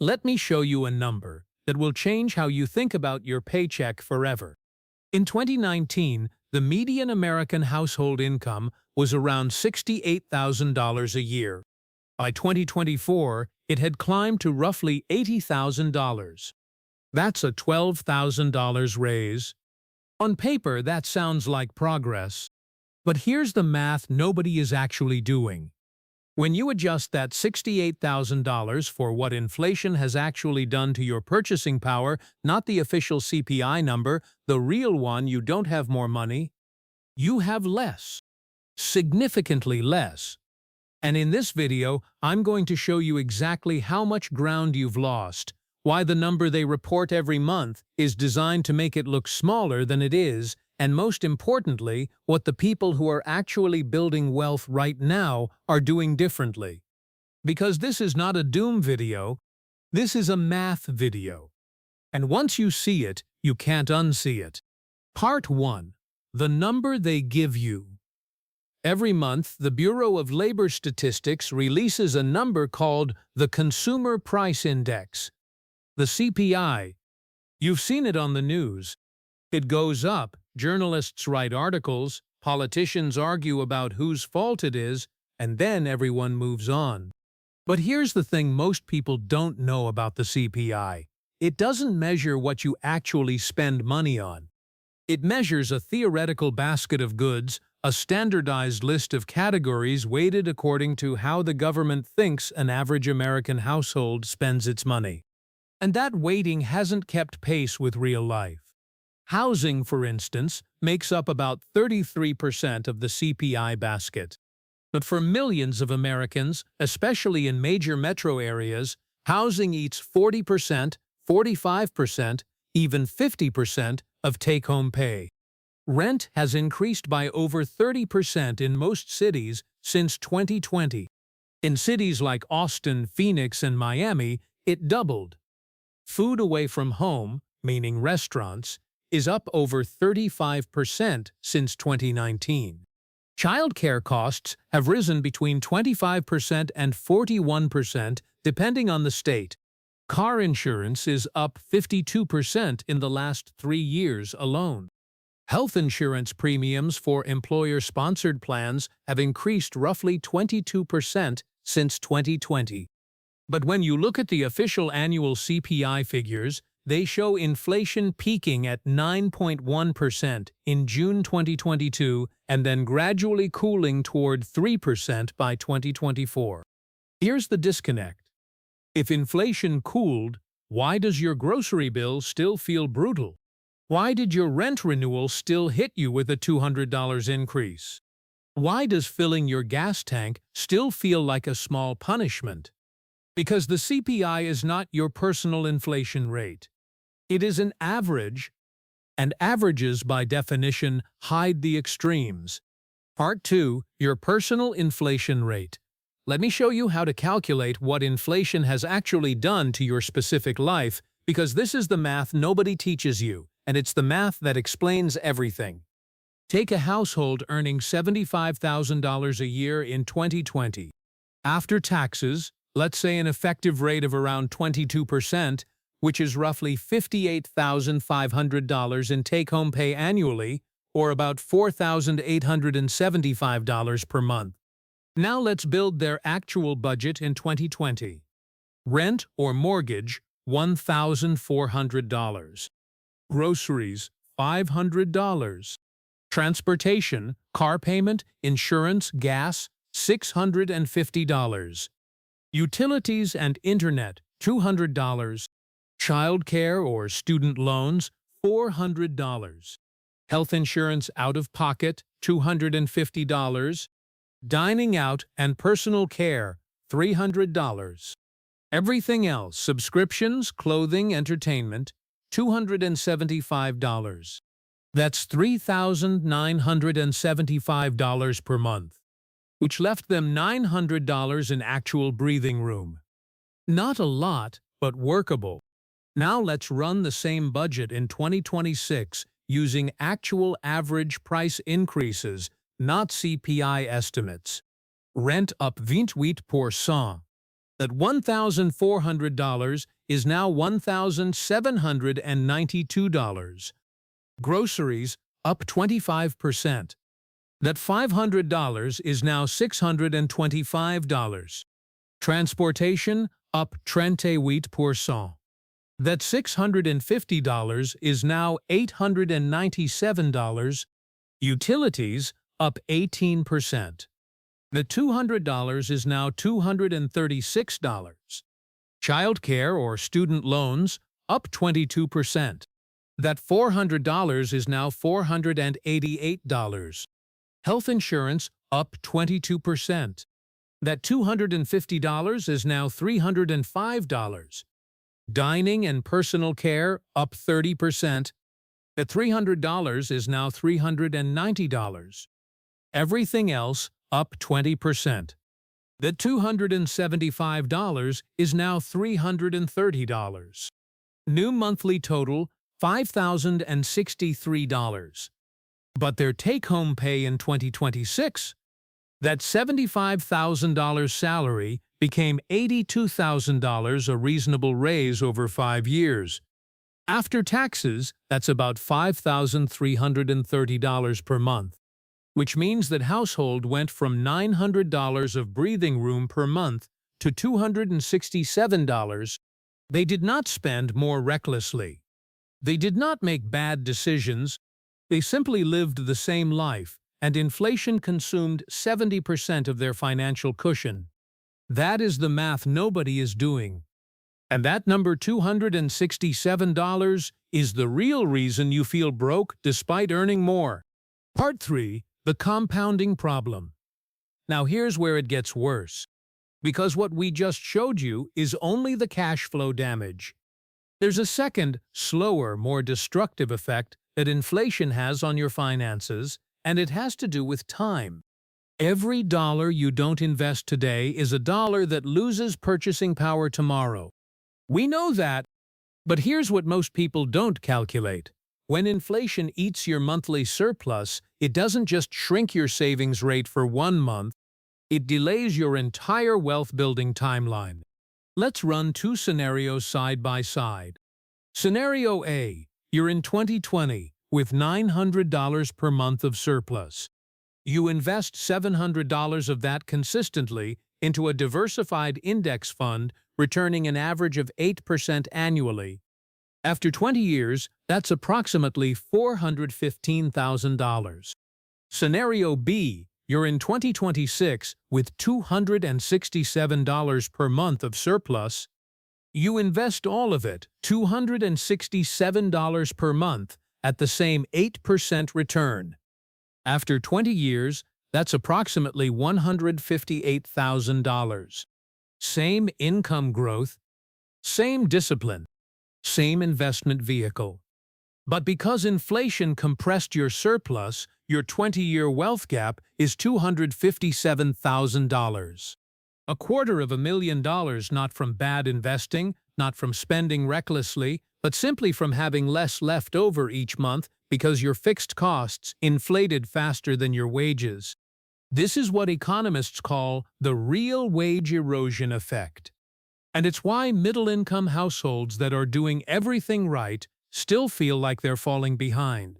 Let me show you a number that will change how you think about your paycheck forever. In 2019, the median American household income was around $68,000 a year. By 2024, it had climbed to roughly $80,000. That's a $12,000 raise. On paper, that sounds like progress. But here's the math nobody is actually doing. When you adjust that $68,000 for what inflation has actually done to your purchasing power, not the official CPI number, the real one, you don't have more money. You have less. Significantly less. And in this video, I'm going to show you exactly how much ground you've lost, why the number they report every month is designed to make it look smaller than it is, and most importantly, what the people who are actually building wealth right now are doing differently. Because this is not a doom video, this is a math video. And once you see it, you can't unsee it. Part 1. The number they give you. Every month, the Bureau of Labor Statistics releases a number called the Consumer Price Index, the CPI. You've seen it on the news. It goes up, journalists write articles, politicians argue about whose fault it is, and then everyone moves on. But here's the thing most people don't know about the CPI. It doesn't measure what you actually spend money on. It measures a theoretical basket of goods, a standardized list of categories weighted according to how the government thinks an average American household spends its money. And that weighting hasn't kept pace with real life. Housing, for instance, makes up about 33% of the CPI basket. But for millions of Americans, especially in major metro areas, housing eats 40%, 45%, even 50% of take-home pay. Rent has increased by over 30% in most cities since 2020. In cities like Austin, Phoenix, and Miami, it doubled. Food away from home, meaning restaurants, is up over 35% since 2019. Childcare costs have risen between 25% and 41% depending on the state. Car insurance is up 52% in the last 3 years alone. Health insurance premiums for employer-sponsored plans have increased roughly 22% since 2020. But when you look at the official annual CPI figures, they show inflation peaking at 9.1% in June 2022 and then gradually cooling toward 3% by 2024. Here's the disconnect. If inflation cooled, why does your grocery bill still feel brutal? Why did your rent renewal still hit you with a $200 increase? Why does filling your gas tank still feel like a small punishment? Because the CPI is not your personal inflation rate. It is an average, and averages, by definition, hide the extremes. Part 2. Your personal inflation rate. Let me show you how to calculate what inflation has actually done to your specific life, because this is the math nobody teaches you, and it's the math that explains everything. Take a household earning $75,000 a year in 2020. After taxes, let's say an effective rate of around 22%, which is roughly $58,500 in take-home pay annually, or about $4,875 per month. Now let's build their actual budget in 2020. Rent or mortgage, $1,400. Groceries, $500. Transportation, car payment, insurance, gas, $650. Utilities and internet, $200. Childcare or student loans, $400. Health insurance out of pocket, $250. Dining out and personal care, $300. Everything else, subscriptions, clothing, entertainment, $275. That's $3,975 per month, which left them $900 in actual breathing room. Not a lot, but workable. Now let's run the same budget in 2026 using actual average price increases, not CPI estimates. Rent up 28%. That $1,400 is now $1,792. Groceries up 25%. That $500 is now $625. Transportation up 38%. That $650 is now $897. Utilities up 18%. The $200 is now $236. Childcare or student loans up 22%. That $400 is now $488. Health insurance up 22%. That $250 is now $305. Dining and personal care up 30%. That $300 is now $390. Everything else up 20%. That $275 is now $330. New monthly total $5,063. But their take-home pay in 2026, that $75,000 salary became $82,000, a reasonable raise over 5 years. After taxes, that's about $5,330 per month, which means that household went from $900 of breathing room per month to $267. They did not spend more recklessly. They did not make bad decisions. They simply lived the same life, and inflation consumed 70% of their financial cushion. That is the math nobody is doing. And that number $267 is the real reason you feel broke despite earning more. Part 3. The compounding problem. Now here's where it gets worse. Because what we just showed you is only the cash flow damage. There's a second, slower, more destructive effect that inflation has on your finances, and it has to do with time. Every dollar you don't invest today is a dollar that loses purchasing power tomorrow. We know that, but here's what most people don't calculate. When inflation eats your monthly surplus, it doesn't just shrink your savings rate for 1 month, it delays your entire wealth-building timeline. Let's run 2 scenarios side by side. Scenario A. You're in 2020 with $900 per month of surplus. You invest $700 of that consistently into a diversified index fund, returning an average of 8% annually. After 20 years, that's approximately $415,000. Scenario B. You're in 2026 with $267 per month of surplus. You invest all of it, $267 per month, at the same 8% return. After 20 years, that's approximately $158,000. Same income growth, same discipline, same investment vehicle. But because inflation compressed your surplus, your 20-year wealth gap is $257,000. $250,000 not from bad investing, not from spending recklessly, but simply from having less left over each month because your fixed costs inflated faster than your wages. This is what economists call the real wage erosion effect. And it's why middle-income households that are doing everything right still feel like they're falling behind.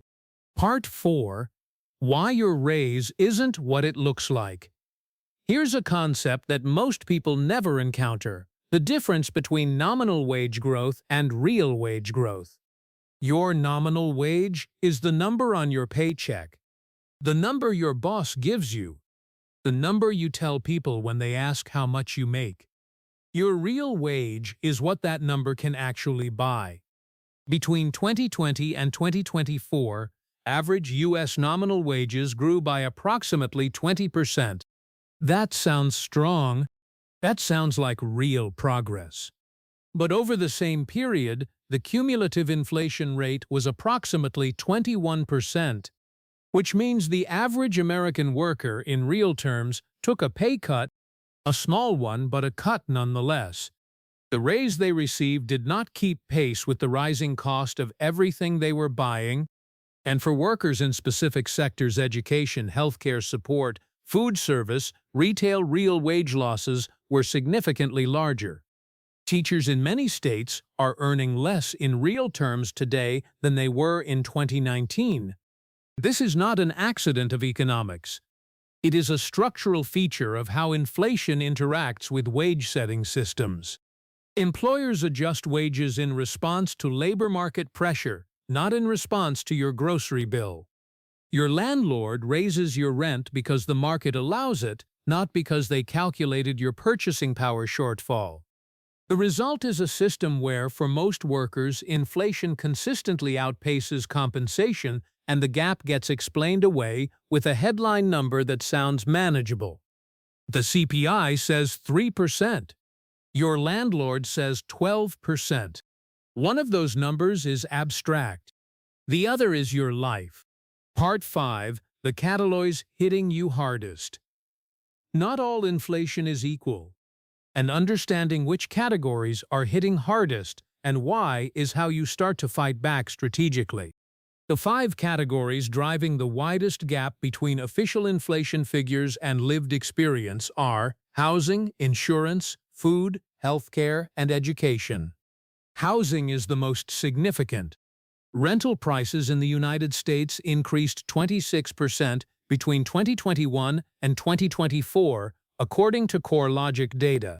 Part 4. Why your raise isn't what it looks like. Here's a concept that most people never encounter: the difference between nominal wage growth and real wage growth. Your nominal wage is the number on your paycheck, the number your boss gives you, the number you tell people when they ask how much you make. Your real wage is what that number can actually buy. Between 2020 and 2024, average U.S. nominal wages grew by approximately 20%. That sounds strong. That sounds like real progress. But over the same period, the cumulative inflation rate was approximately 21%, which means the average American worker, in real terms, took a pay cut, a small one, but a cut nonetheless. The raise they received did not keep pace with the rising cost of everything they were buying, and for workers in specific sectors, education, healthcare support, food service, retail real wage losses were significantly larger. Teachers in many states are earning less in real terms today than they were in 2019. This is not an accident of economics. It is a structural feature of how inflation interacts with wage-setting systems. Employers adjust wages in response to labor market pressure, not in response to your grocery bill. Your landlord raises your rent because the market allows it, not because they calculated your purchasing power shortfall. The result is a system where, for most workers, inflation consistently outpaces compensation and the gap gets explained away with a headline number that sounds manageable. The CPI says 3%. Your landlord says 12%. One of those numbers is abstract. The other is your life. Part 5. The categories hitting you hardest. Not all inflation is equal. And understanding which categories are hitting hardest and why is how you start to fight back strategically. The 5 categories driving the widest gap between official inflation figures and lived experience are housing, insurance, food, healthcare, and education. Housing is the most significant. Rental prices in the United States increased 26% between 2021 and 2024, according to CoreLogic data.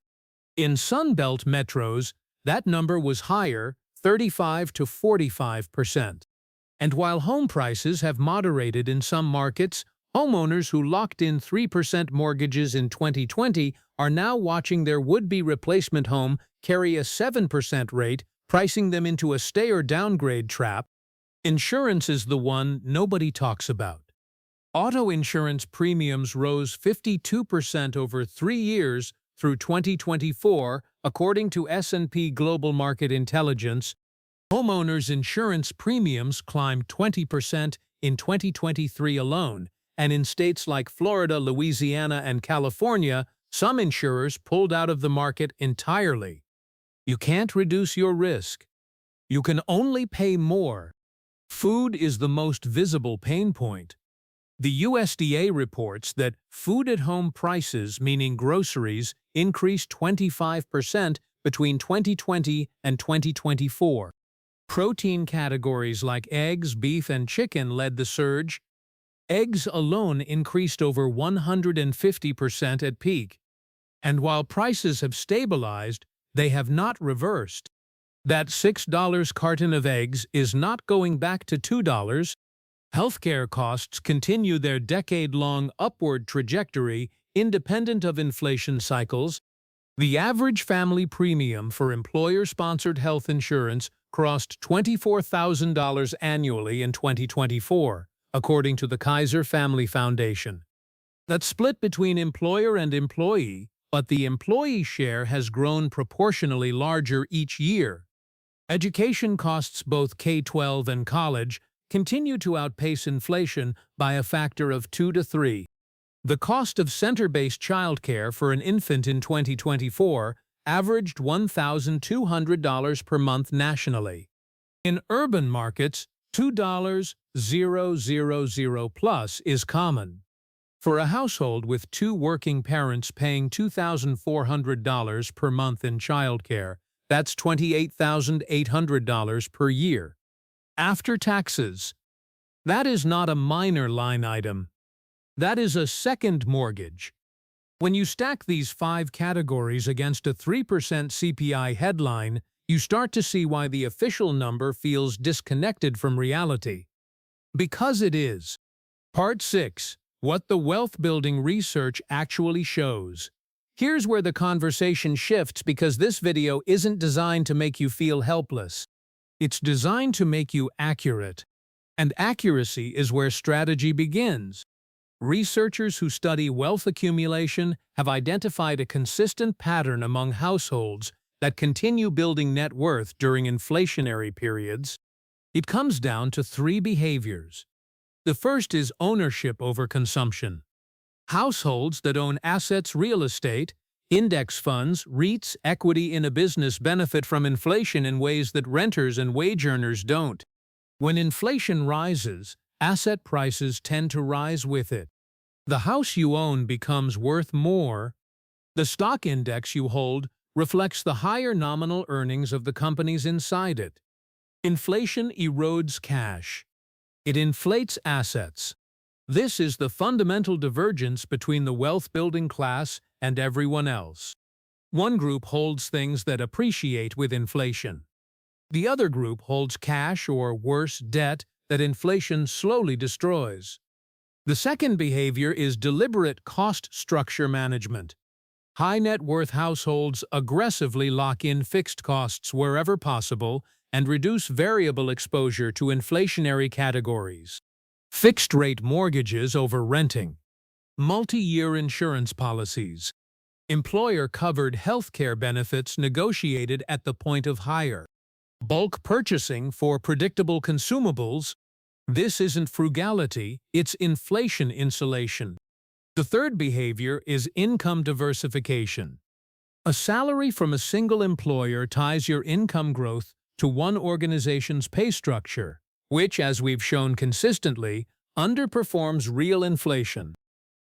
In Sunbelt metros, that number was higher, 35 to 45%. And while home prices have moderated in some markets, homeowners who locked in 3% mortgages in 2020 are now watching their would-be replacement home carry a 7% rate, pricing them into a stay or downgrade trap. Insurance is the one nobody talks about. Auto insurance premiums rose 52% over 3 years through 2024, according to S&P Global Market Intelligence. Homeowners' insurance premiums climbed 20% in 2023 alone, and in states like Florida, Louisiana, and California, some insurers pulled out of the market entirely. You can't reduce your risk. You can only pay more. Food is the most visible pain point. The USDA reports that food-at-home prices, meaning groceries, increased 25% between 2020 and 2024. Protein categories like eggs, beef, and chicken led the surge. Eggs alone increased over 150% at peak. And while prices have stabilized, they have not reversed. That $6 carton of eggs is not going back to $2. Healthcare costs continue their decade-long upward trajectory independent of inflation cycles. The average family premium for employer-sponsored health insurance crossed $24,000 annually in 2024, according to the Kaiser Family Foundation. That's split between employer and employee, but the employee share has grown proportionally larger each year. Education costs, both K-12 and college, continue to outpace inflation by a factor of 2 to 3. The cost of center-based childcare for an infant in 2024 averaged $1,200 per month nationally. In urban markets, $2,000 plus is common. For a household with 2 working parents paying $2,400 per month in childcare, that's $28,800 per year. After taxes, that is not a minor line item. That is a second mortgage. When you stack these 5 categories against a 3% CPI headline, you start to see why the official number feels disconnected from reality. Because it is. Part 6. What the wealth-building research actually shows. Here's where the conversation shifts, because this video isn't designed to make you feel helpless. It's designed to make you accurate. And accuracy is where strategy begins. Researchers who study wealth accumulation have identified a consistent pattern among households that continue building net worth during inflationary periods. It comes down to 3 behaviors. The first is ownership over consumption. Households that own assets, real estate, index funds, REITs, equity in a business benefit from inflation in ways that renters and wage earners don't. When inflation rises, asset prices tend to rise with it. The house you own becomes worth more. The stock index you hold reflects the higher nominal earnings of the companies inside it. Inflation erodes cash. It inflates assets. This is the fundamental divergence between the wealth-building class and everyone else. One group holds things that appreciate with inflation. The other group holds cash or, worse, debt that inflation slowly destroys. The second behavior is deliberate cost structure management. High net worth households aggressively lock in fixed costs wherever possible and reduce variable exposure to inflationary categories. Fixed-rate mortgages over renting. Multi-year insurance policies. Employer-covered healthcare benefits negotiated at the point of hire. Bulk purchasing for predictable consumables. This isn't frugality, it's inflation insulation. The third behavior is income diversification. A salary from a single employer ties your income growth to one organization's pay structure, which, as we've shown consistently, underperforms real inflation.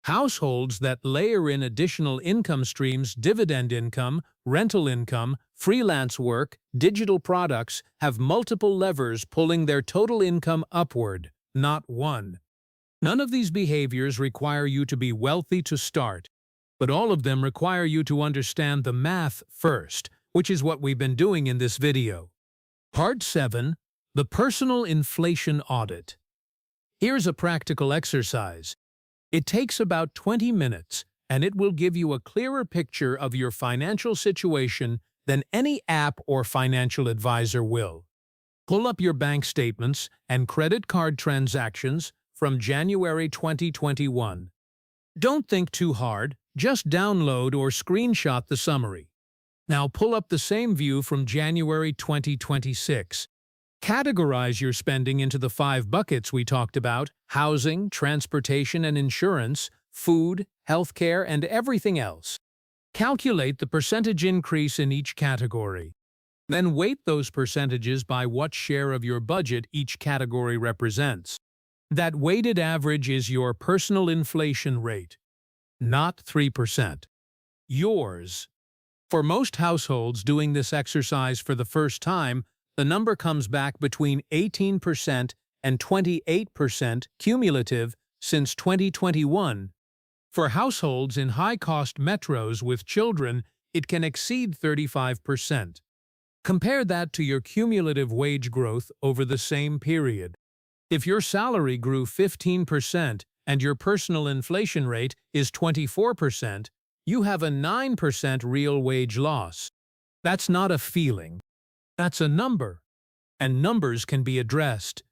Households that layer in additional income streams, dividend income, rental income, freelance work, digital products, have multiple levers pulling their total income upward, not one. None of these behaviors require you to be wealthy to start, but all of them require you to understand the math first, which is what we've been doing in this video. Part 7. The Personal Inflation Audit. Here's a practical exercise. It takes about 20 minutes, and it will give you a clearer picture of your financial situation than any app or financial advisor will. Pull up your bank statements and credit card transactions from January 2021. Don't think too hard, just download or screenshot the summary. Now pull up the same view from January 2026. Categorize your spending into the 5 buckets we talked about: housing, transportation and insurance, food, healthcare, and everything else. Calculate the percentage increase in each category. Then weight those percentages by what share of your budget each category represents. That weighted average is your personal inflation rate, not 3%. Yours. For most households doing this exercise for the first time, the number comes back between 18% and 28% cumulative since 2021. For households in high-cost metros with children, it can exceed 35%. Compare that to your cumulative wage growth over the same period. If your salary grew 15% and your personal inflation rate is 24%, you have a 9% real wage loss. That's not a feeling. That's a number. And numbers can be addressed.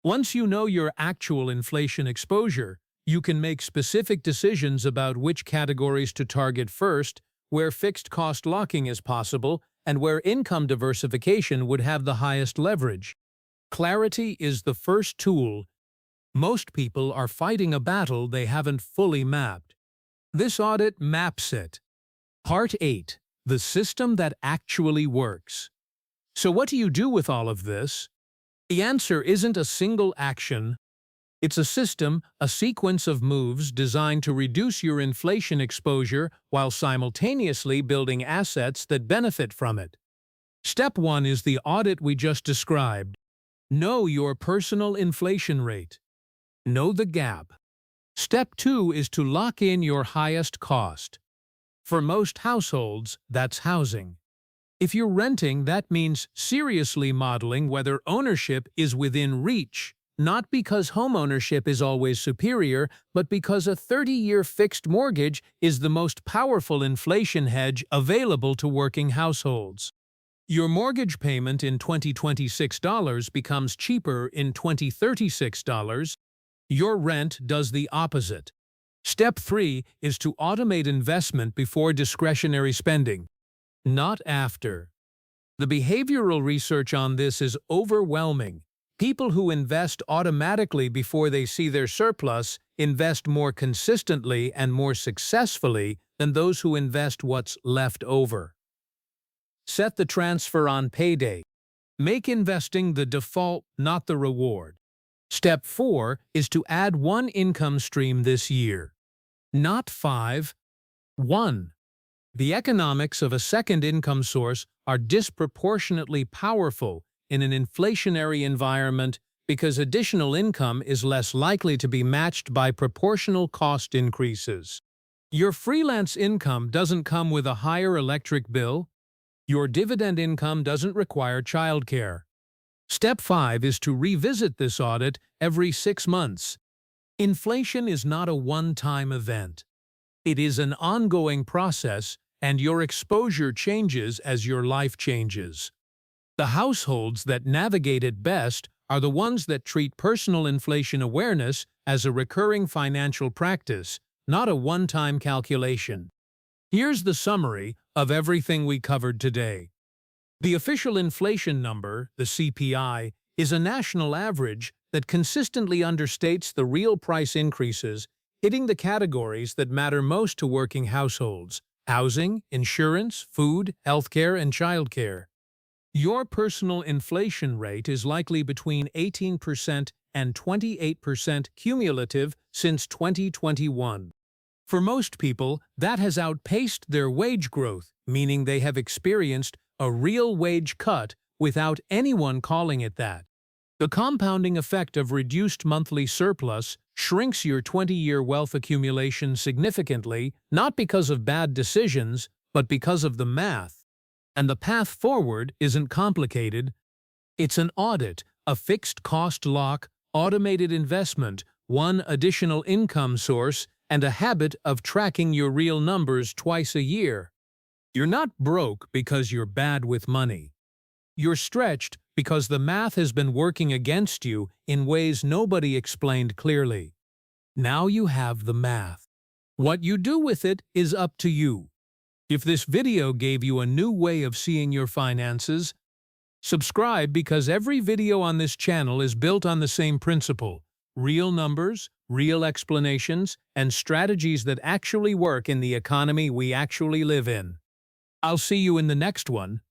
Once you know your actual inflation exposure, you can make specific decisions about which categories to target first, where fixed cost locking is possible, and where income diversification would have the highest leverage. Clarity is the first tool. Most people are fighting a battle they haven't fully mapped. This audit maps it. Part 8. The system that actually works. So what do you do with all of this? The answer isn't a single action. It's a system, a sequence of moves designed to reduce your inflation exposure while simultaneously building assets that benefit from it. Step 1 is the audit we just described. Know your personal inflation rate. Know the gap. Step 2 is to lock in your highest cost. For most households, that's housing. If you're renting, that means seriously modeling whether ownership is within reach, not because homeownership is always superior, but because a 30-year fixed mortgage is the most powerful inflation hedge available to working households. Your mortgage payment in $2026 becomes cheaper in $2036. Your rent does the opposite. Step 3 is to automate investment before discretionary spending, not after. The behavioral research on this is overwhelming. People who invest automatically before they see their surplus invest more consistently and more successfully than those who invest what's left over. Set the transfer on payday. Make investing the default, not the reward. Step 4 is to add one income stream this year. not 5. 1. The economics of a second income source are disproportionately powerful in an inflationary environment because additional income is less likely to be matched by proportional cost increases. Your freelance income doesn't come with a higher electric bill. Your dividend income doesn't require childcare. Step 5 is to revisit this audit every 6 months. Inflation is not a one-time event. It is an ongoing process, and your exposure changes as your life changes. The households that navigate it best are the ones that treat personal inflation awareness as a recurring financial practice, not a one-time calculation. Here's the summary of everything we covered today. The official inflation number, the CPI, is a national average that consistently understates the real price increases hitting the categories that matter most to working households: housing, insurance, food, healthcare, and childcare. Your personal inflation rate is likely between 18% and 28% cumulative since 2021. For most people, that has outpaced their wage growth, meaning they have experienced a real wage cut without anyone calling it that. The compounding effect of reduced monthly surplus shrinks your 20-year wealth accumulation significantly, not because of bad decisions, but because of the math. And the path forward isn't complicated. It's an audit, a fixed cost lock, automated investment, one additional income source, and a habit of tracking your real numbers twice a year. You're not broke because you're bad with money. You're stretched because the math has been working against you in ways nobody explained clearly. Now you have the math. What you do with it is up to you. If this video gave you a new way of seeing your finances, subscribe because every video on this channel is built on the same principle: real numbers, real explanations, and strategies that actually work in the economy we actually live in. I'll see you in the next one.